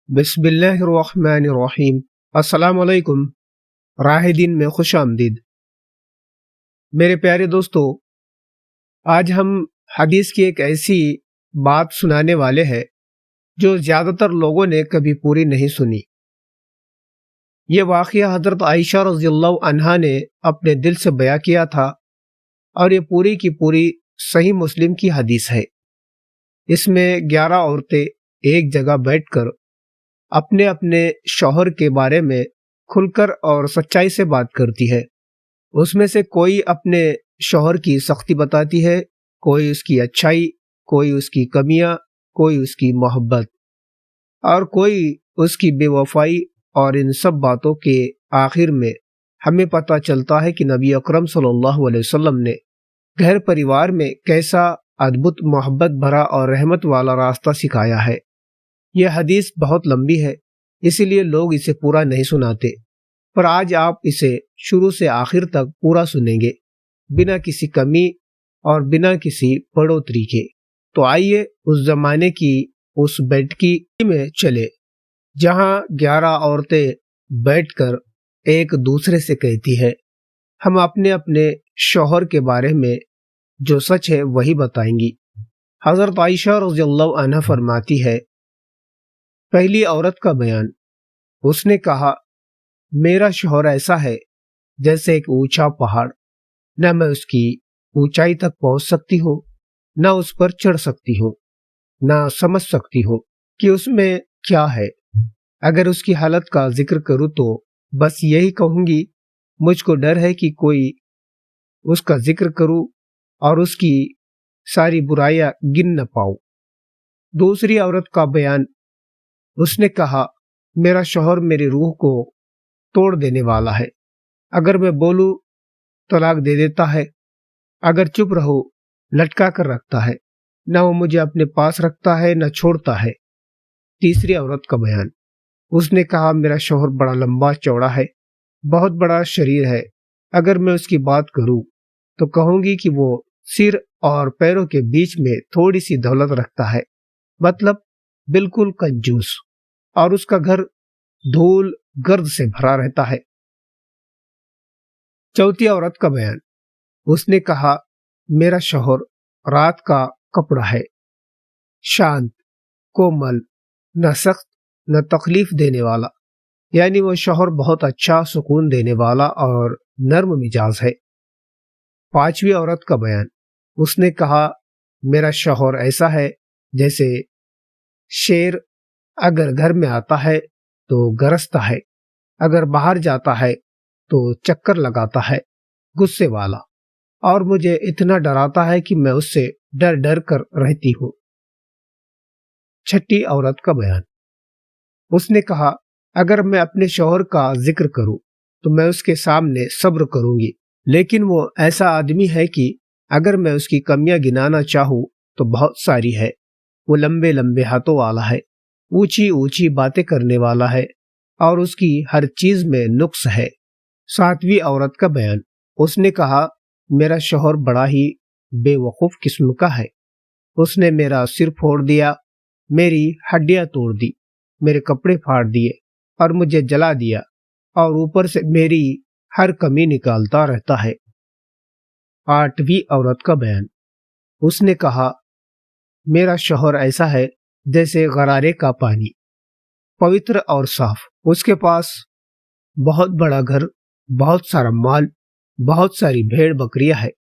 بسم اللہ الرحمن الرحیم۔ السلام علیکم، راہ دین میں خوش آمدید۔ میرے پیارے دوستو، آج ہم حدیث کی ایک ایسی بات سنانے والے ہیں جو زیادہ تر لوگوں نے کبھی پوری نہیں سنی۔ یہ واقعہ حضرت عائشہ رضی اللہ عنہا نے اپنے دل سے بیان کیا تھا، اور یہ پوری کی پوری صحیح مسلم کی حدیث ہے۔ اس میں 11 عورتیں ایک جگہ بیٹھ کر اپنے اپنے شوہر کے بارے میں کھل کر اور سچائی سے بات کرتی ہے۔ اس میں سے کوئی اپنے شوہر کی سختی بتاتی ہے، کوئی اس کی اچھائی، کوئی اس کی کمیاں، کوئی اس کی محبت، اور کوئی اس کی بے وفائی۔ اور ان سب باتوں کے آخر میں ہمیں پتہ چلتا ہے کہ نبی اکرم صلی اللہ علیہ وسلم نے گھر پریوار میں کیسا ادبھت محبت بھرا اور رحمت والا راستہ سکھایا ہے۔ یہ حدیث بہت لمبی ہے، اسی لیے لوگ اسے پورا نہیں سناتے، پر آج آپ اسے شروع سے آخر تک پورا سنیں گے، بنا کسی کمی اور بنا کسی بڑھوتری کے۔ تو آئیے اس زمانے کی اس بیٹھکی میں چلے جہاں 11 عورتیں بیٹھ کر ایک دوسرے سے کہتی ہے، ہم اپنے اپنے شوہر کے بارے میں جو سچ ہے وہی بتائیں گی۔ حضرت عائشہ رضی اللہ عنہا فرماتی ہے، پہلی عورت کا بیان۔ اس نے کہا، میرا شوہر ایسا ہے جیسے ایک اونچا پہاڑ، نہ میں اس کی اونچائی تک پہنچ سکتی ہوں، نہ اس پر چڑھ سکتی ہوں، نہ سمجھ سکتی ہوں کہ اس میں کیا ہے۔ اگر اس کی حالت کا ذکر کروں تو بس یہی کہوں گی، مجھ کو ڈر ہے کہ کوئی اس کا ذکر کروں اور اس کی ساری برائیاں گن نہ پاؤں۔ دوسری عورت کا بیان۔ اس نے کہا، میرا شوہر میری روح کو توڑ دینے والا ہے، اگر میں بولوں طلاق دے دیتا ہے، اگر چپ رہو لٹکا کر رکھتا ہے، نہ وہ مجھے اپنے پاس رکھتا ہے نہ چھوڑتا ہے۔ تیسری عورت کا بیان۔ اس نے کہا، میرا شوہر بڑا لمبا چوڑا ہے، بہت بڑا شریر ہے، اگر میں اس کی بات کروں تو کہوں گی کہ وہ سر اور پیروں کے بیچ میں تھوڑی سی دولت رکھتا ہے، مطلب بالکل کنجوس، اور اس کا گھر دھول گرد سے بھرا رہتا ہے۔ چوتھی عورت کا بیان۔ اس نے کہا، میرا شوہر رات کا کپڑا ہے، شانت، کومل، نہ سخت نہ تکلیف دینے والا، یعنی وہ شوہر بہت اچھا سکون دینے والا اور نرم مزاج ہے۔ پانچویں عورت کا بیان۔ اس نے کہا، میرا شوہر ایسا ہے جیسے شیر، اگر گھر میں آتا ہے تو گرجتا ہے، اگر باہر جاتا ہے تو چکر لگاتا ہے، غصے والا، اور مجھے اتنا ڈراتا ہے کہ میں اس سے ڈر ڈر کر رہتی ہوں۔ چھٹی عورت کا بیان۔ اس نے کہا، اگر میں اپنے شوہر کا ذکر کروں تو میں اس کے سامنے صبر کروں گی، لیکن وہ ایسا آدمی ہے کہ اگر میں اس کی کمیاں گنانا چاہوں تو بہت ساری ہے۔ وہ لمبے لمبے ہاتھوں والا ہے، اونچی اونچی باتیں کرنے والا ہے، اور اس کی ہر چیز میں نقص ہے۔ ساتویں عورت کا بیان۔ اس نے کہا، میرا شوہر بڑا ہی بے وقوف قسم کا ہے، اس نے میرا سر پھوڑ دیا، میری ہڈیاں توڑ دی، میرے کپڑے پھاڑ دیے اور مجھے جلا دیا، اور اوپر سے میری ہر کمی نکالتا رہتا ہے۔ آٹھویں عورت کا بیان۔ اس نے کہا، میرا شوہر ایسا ہے جیسے غرارے کا پانی، پوتر اور صاف، اس کے پاس بہت بڑا گھر، بہت سارا مال، بہت ساری بھیڑ بکریاں ہے،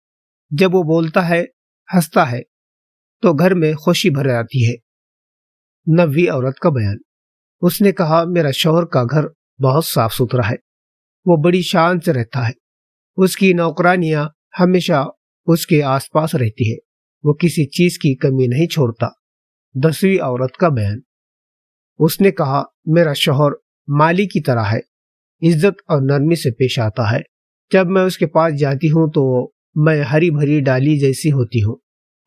جب وہ بولتا ہے، ہنستا ہے تو گھر میں خوشی بھر آتی ہے۔ نویں عورت کا بیان۔ اس نے کہا، میرا شوہر کا گھر بہت صاف ستھرا ہے، وہ بڑی شان سے رہتا ہے، اس کی نوکرانیاں ہمیشہ اس کے آس پاس رہتی ہے، وہ کسی چیز کی کمی نہیں چھوڑتا۔ 10ویں عورت کا بیان۔ اس نے کہا، میرا شوہر مالی کی طرح ہے، عزت اور نرمی سے پیش آتا ہے، جب میں اس کے پاس جاتی ہوں تو میں ہری بھری ڈالی جیسی ہوتی ہوں،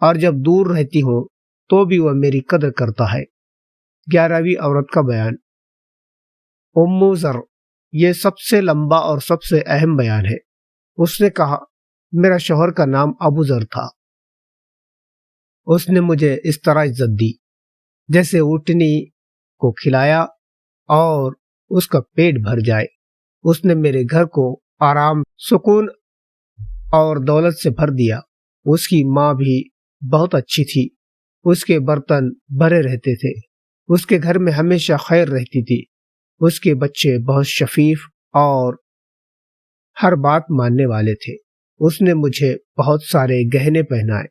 اور جب دور رہتی ہوں تو بھی وہ میری قدر کرتا ہے۔ 11ویں عورت کا بیان۔ ام ذر۔ یہ سب سے لمبا اور سب سے اہم بیان ہے۔ اس نے کہا، میرا شوہر کا نام ابو ذر تھا، اس نے مجھے اس طرح عزت دی جیسے اونٹنی کو کھلایا اور اس کا پیٹ بھر جائے۔ اس نے میرے گھر کو آرام، سکون اور دولت سے بھر دیا۔ اس کی ماں بھی بہت اچھی تھی، اس کے برتن بھرے رہتے تھے، اس کے گھر میں ہمیشہ خیر رہتی تھی، اس کے بچے بہت شفیف اور ہر بات ماننے والے تھے۔ اس نے مجھے بہت سارے گہنے پہنائے،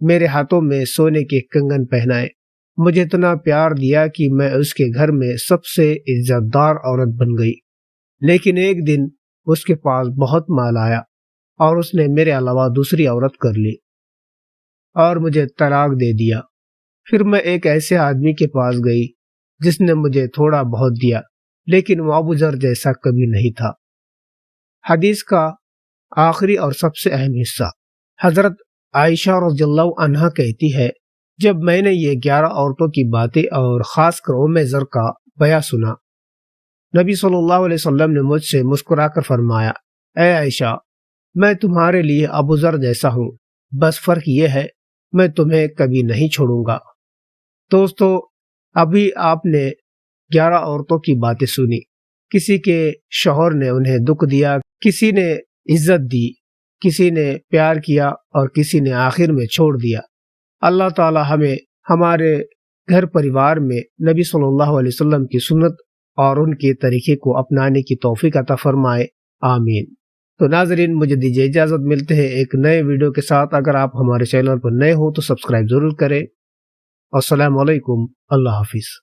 میرے ہاتھوں میں سونے کے کنگن پہنائے، مجھے اتنا پیار دیا کہ میں اس کے گھر میں سب سے عزت دار عورت بن گئی۔ لیکن ایک دن اس کے پاس بہت مال آیا اور اس نے میرے علاوہ دوسری عورت کر لی اور مجھے طلاق دے دیا۔ پھر میں ایک ایسے آدمی کے پاس گئی جس نے مجھے تھوڑا بہت دیا، لیکن وہ ابو ذر جیسا کبھی نہیں تھا۔ حدیث کا آخری اور سب سے اہم حصہ۔ حضرت عائشہ رضی اللہ عنہا کہتی ہے، جب میں نے یہ 11 عورتوں کی باتیں اور خاص کر ام ذر کا بیان سنا، نبی صلی اللہ علیہ وسلم نے مجھ سے مسکرا کر فرمایا، اے عائشہ، میں تمہارے لیے ابو ذر جیسا ہوں، بس فرق یہ ہے میں تمہیں کبھی نہیں چھوڑوں گا۔ دوستو، ابھی آپ نے 11 عورتوں کی باتیں سنی۔ کسی کے شوہر نے انہیں دکھ دیا، کسی نے عزت دی، کسی نے پیار کیا اور کسی نے آخر میں چھوڑ دیا۔ اللہ تعالی ہمیں ہمارے گھر پریوار میں نبی صلی اللہ علیہ وسلم کی سنت اور ان کے طریقے کو اپنانے کی توفیق عطا فرمائے، آمین۔ تو ناظرین، مجھے دیجیے اجازت، ملتے ہیں ایک نئے ویڈیو کے ساتھ۔ اگر آپ ہمارے چینل پر نئے ہو تو سبسکرائب ضرور کریں۔ السلام علیکم، اللہ حافظ۔